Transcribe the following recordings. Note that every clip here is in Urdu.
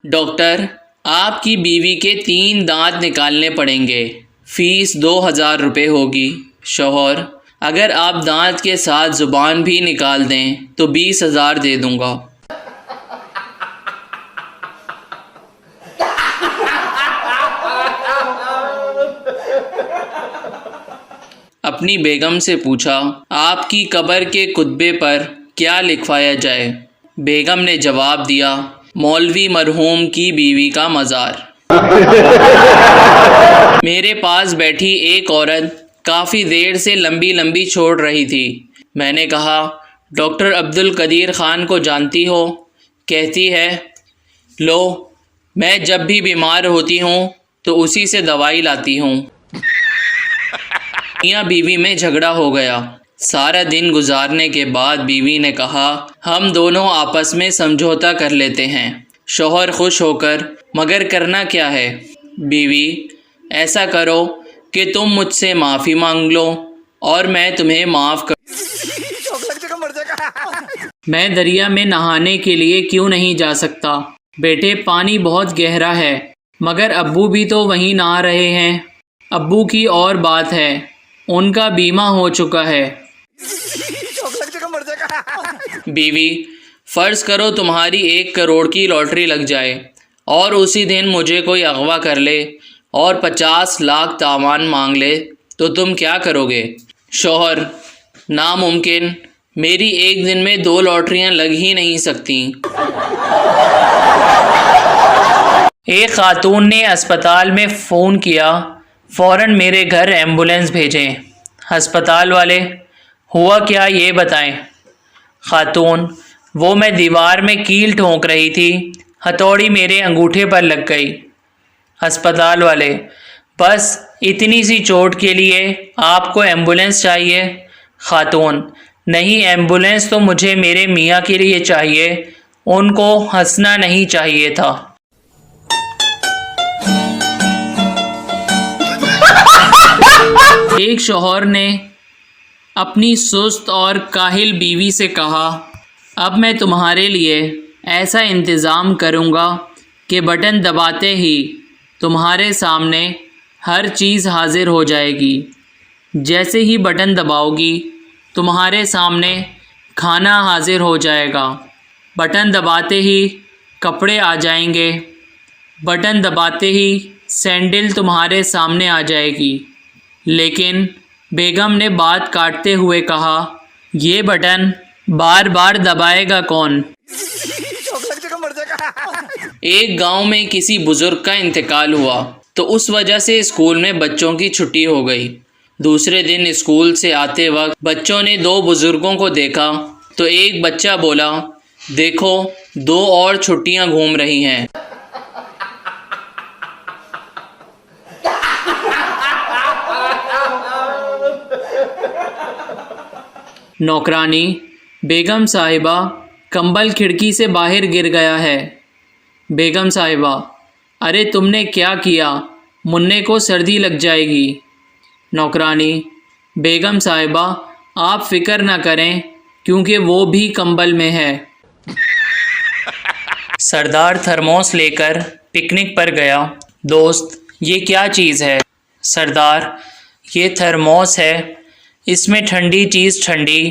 ڈاکٹر، آپ کی بیوی کے 3 دانت نکالنے پڑیں گے، فیس 2000 روپے ہوگی۔ شوہر: اگر آپ دانت کے ساتھ زبان بھی نکال دیں تو 20,000 دے دوں گا۔ اپنی بیگم سے پوچھا، آپ کی قبر کے کتبے پر کیا لکھوایا جائے؟ بیگم نے جواب دیا، مولوی مرحوم کی بیوی کا مزار۔ میرے پاس بیٹھی ایک عورت کافی دیر سے لمبی لمبی چھوڑ رہی تھی۔ میں نے کہا، ڈاکٹر عبدالقدیر خان کو جانتی ہو؟ کہتی ہے، لو، میں جب بھی بیمار ہوتی ہوں تو اسی سے دوائی لاتی ہوں۔ میاں بیوی میں جھگڑا ہو گیا۔ سارا دن گزارنے کے بعد بیوی نے کہا، ہم دونوں آپس میں سمجھوتا کر لیتے ہیں۔ شوہر خوش ہو کر، مگر کرنا کیا ہے؟ بیوی: ایسا کرو کہ تم مجھ سے معافی مانگ لو اور میں تمہیں معاف کر۔ میں دریا میں نہانے کے لیے کیوں نہیں جا سکتا؟ بیٹے، پانی بہت گہرا ہے، مگر ابو بھی تو وہیں نہا رہے ہیں۔ ابو کی اور بات ہے، ان کا بیمہ ہو چکا ہے۔ بیوی: فرض کرو تمہاری 1 کروڑ کی لاٹری لگ جائے اور اسی دن مجھے کوئی اغوا کر لے اور 50 لاکھ تاوان مانگ لے تو تم کیا کرو گے؟ شوہر: ناممکن، میری ایک دن میں 2 لاٹریاں لگ ہی نہیں سکتی۔ ایک خاتون نے اسپتال میں فون کیا، فوراً میرے گھر ایمبولینس بھیجیں۔ ہسپتال والے: ہوا کیا یہ بتائیں۔ خاتون: وہ میں دیوار میں کیل ٹھونک رہی تھی، ہتھوڑی میرے انگوٹھے پر لگ گئی۔ ہسپتال والے: بس اتنی سی چوٹ کے لیے آپ کو ایمبولینس چاہیے؟ خاتون: نہیں، ایمبولینس تو مجھے میرے میاں کے لیے چاہیے، ان کو ہنسنا نہیں چاہیے تھا۔ ایک شوہر نے اپنی سست اور کاہل بیوی سے کہا، اب میں تمہارے لیے ایسا انتظام کروں گا کہ بٹن دباتے ہی تمہارے سامنے ہر چیز حاضر ہو جائے گی۔ جیسے ہی بٹن دباؤ گی، تمہارے سامنے کھانا حاضر ہو جائے گا۔ بٹن دباتے ہی کپڑے آ جائیں گے۔ بٹن دباتے ہی سینڈل تمہارے سامنے آ جائے گی۔ لیکن بیگم نے بات کاٹتے ہوئے کہا، یہ بٹن بار بار دبائے گا کون؟ ایک گاؤں میں کسی بزرگ کا انتقال ہوا تو اس وجہ سے اسکول میں بچوں کی چھٹی ہو گئی۔ دوسرے دن اسکول سے آتے وقت بچوں نے 2 بزرگوں کو دیکھا تو ایک بچہ بولا، دیکھو 2 اور چھٹیاں گھوم رہی ہیں۔ نوکرانی: بیگم صاحبہ، کمبل کھڑکی سے باہر گر گیا ہے۔ بیگم صاحبہ: ارے تم نے کیا کیا؟ منّے کو سردی لگ جائے گی۔ نوکرانی: بیگم صاحبہ، آپ فکر نہ کریں کیونکہ وہ بھی کمبل میں ہے۔ سردار تھرموس لے کر پکنک پر گیا۔ دوست: یہ کیا چیز ہے؟ سردار: یہ تھرموس ہے، اس میں ٹھنڈی چیز ٹھنڈی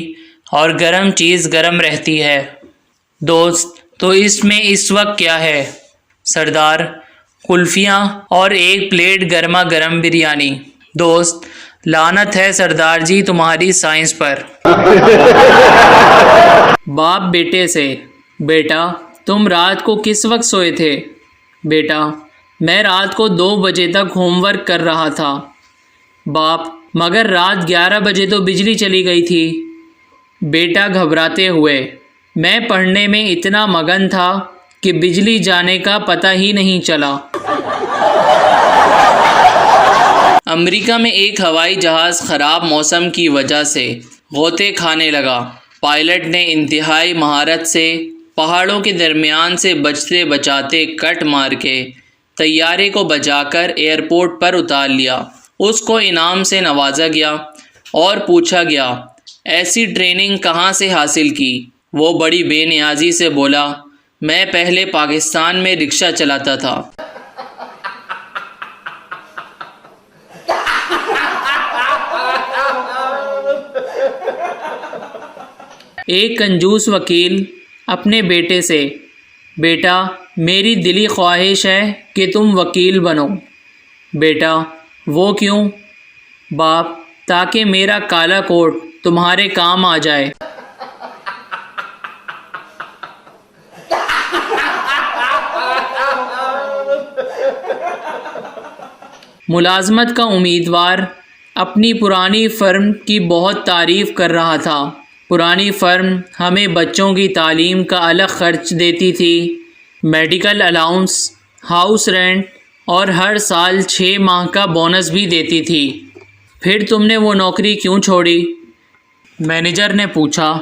اور گرم چیز گرم رہتی ہے۔ دوست: تو اس میں اس وقت کیا ہے؟ سردار: کلفیاں اور 1 پلیٹ گرما گرم بریانی۔ دوست: لعنت ہے سردار جی تمہاری سائنس پر۔ باپ بیٹے سے: بیٹا، تم رات کو کس وقت سوئے تھے؟ بیٹا: میں رات کو 2 بجے تک ہوم ورک کر رہا تھا۔ باپ: مگر رات 11 بجے تو بجلی چلی گئی تھی۔ بیٹا گھبراتے ہوئے: میں پڑھنے میں اتنا مگن تھا کہ بجلی جانے کا پتہ ہی نہیں چلا۔ امریکہ میں ایک ہوائی جہاز خراب موسم کی وجہ سے غوطے کھانے لگا۔ پائلٹ نے انتہائی مہارت سے پہاڑوں کے درمیان سے بچتے بچاتے کٹ مار کے طیارے کو بچا کر ایئرپورٹ پر اتار لیا۔ اس کو انعام سے نوازا گیا اور پوچھا گیا، ایسی ٹریننگ کہاں سے حاصل کی؟ وہ بڑی بے نیازی سے بولا، میں پہلے پاکستان میں رکشہ چلاتا تھا۔ ایک کنجوس وکیل اپنے بیٹے سے، بیٹا میری دلی خواہش ہے کہ تم وکیل بنو۔ بیٹا وہ کیوں؟ باپ تاکہ میرا کالا کوٹ تمہارے کام آ جائے۔ ملازمت کا امیدوار اپنی پرانی فرم کی بہت تعریف کر رہا تھا۔ پرانی فرم ہمیں بچوں کی تعلیم کا الگ خرچ دیتی تھی، میڈیکل الاؤنس، ہاؤس رینٹ اور ہر سال 6 ماہ کا بونس بھی دیتی تھی۔ پھر تم نے وہ نوکری کیوں چھوڑی؟ مینیجر نے پوچھا۔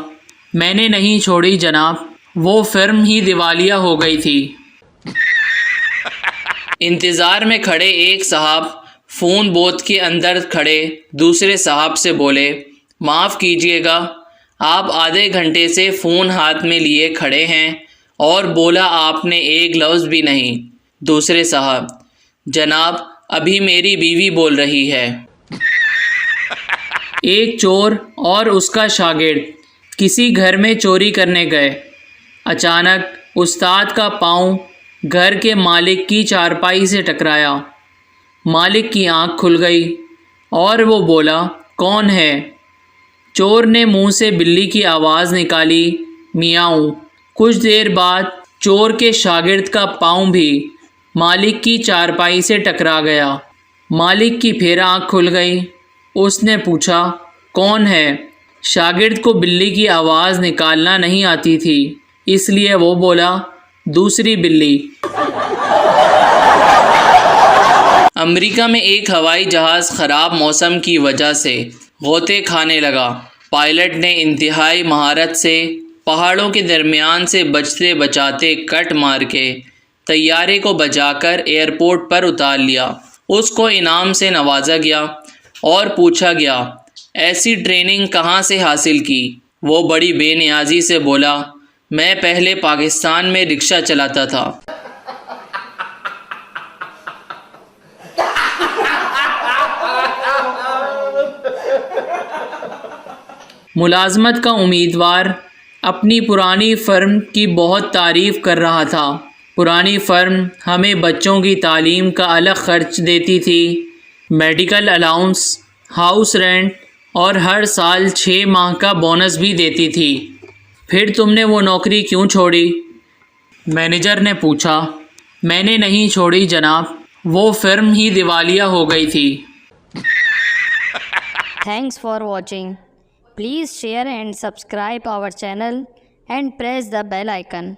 میں نے نہیں چھوڑی جناب، وہ فرم ہی دیوالیہ ہو گئی تھی۔ انتظار میں کھڑے ایک صاحب فون بوتھ کے اندر کھڑے دوسرے صاحب سے بولے، معاف کیجیے گا، آپ آدھے گھنٹے سے فون ہاتھ میں لیے کھڑے ہیں اور بولا آپ نے ایک لفظ بھی نہیں۔ دوسرے صاحب، جناب ابھی میری بیوی بول رہی ہے۔ ایک چور اور اس کا شاگرد کسی گھر میں چوری کرنے گئے۔ اچانک استاد کا پاؤں گھر کے مالک کی چارپائی سے ٹکرایا۔ مالک کی آنکھ کھل گئی اور وہ بولا، کون ہے؟ چور نے منہ سے بلی کی آواز نکالی، میاؤں۔ کچھ دیر بعد چور کے شاگرد کا پاؤں بھی مالک کی چارپائی سے ٹکرا گیا۔ مالک کی پھر آنکھ کھل گئی۔ اس نے پوچھا، کون ہے؟ شاگرد کو بلی کی آواز نکالنا نہیں آتی تھی، اس لیے وہ بولا، دوسری بلی۔ امریکہ میں ایک ہوائی جہاز خراب موسم کی وجہ سے غوطے کھانے لگا۔ پائلٹ نے انتہائی مہارت سے پہاڑوں کے درمیان سے بچتے بچاتے کٹ مار کے طیارے کو بچا کر ایئرپورٹ پر اتار لیا۔ اس کو انعام سے نوازا گیا اور پوچھا گیا، ایسی ٹریننگ کہاں سے حاصل کی؟ وہ بڑی بے نیازی سے بولا، میں پہلے پاکستان میں رکشہ چلاتا تھا۔ ملازمت کا امیدوار اپنی پرانی فرم کی بہت تعریف کر رہا تھا۔ پرانی فرم ہمیں بچوں کی تعلیم کا الگ خرچ دیتی تھی، میڈیکل الاؤنس، ہاؤس رینٹ اور ہر سال 6 ماہ کا بونس بھی دیتی تھی۔ پھر تم نے وہ نوکری کیوں چھوڑی؟ مینیجر نے پوچھا۔ میں نے نہیں چھوڑی جناب، وہ فرم ہی دیوالیہ ہو گئی تھی۔ Thanks for watching. Please share and subscribe our channel and press the bell icon.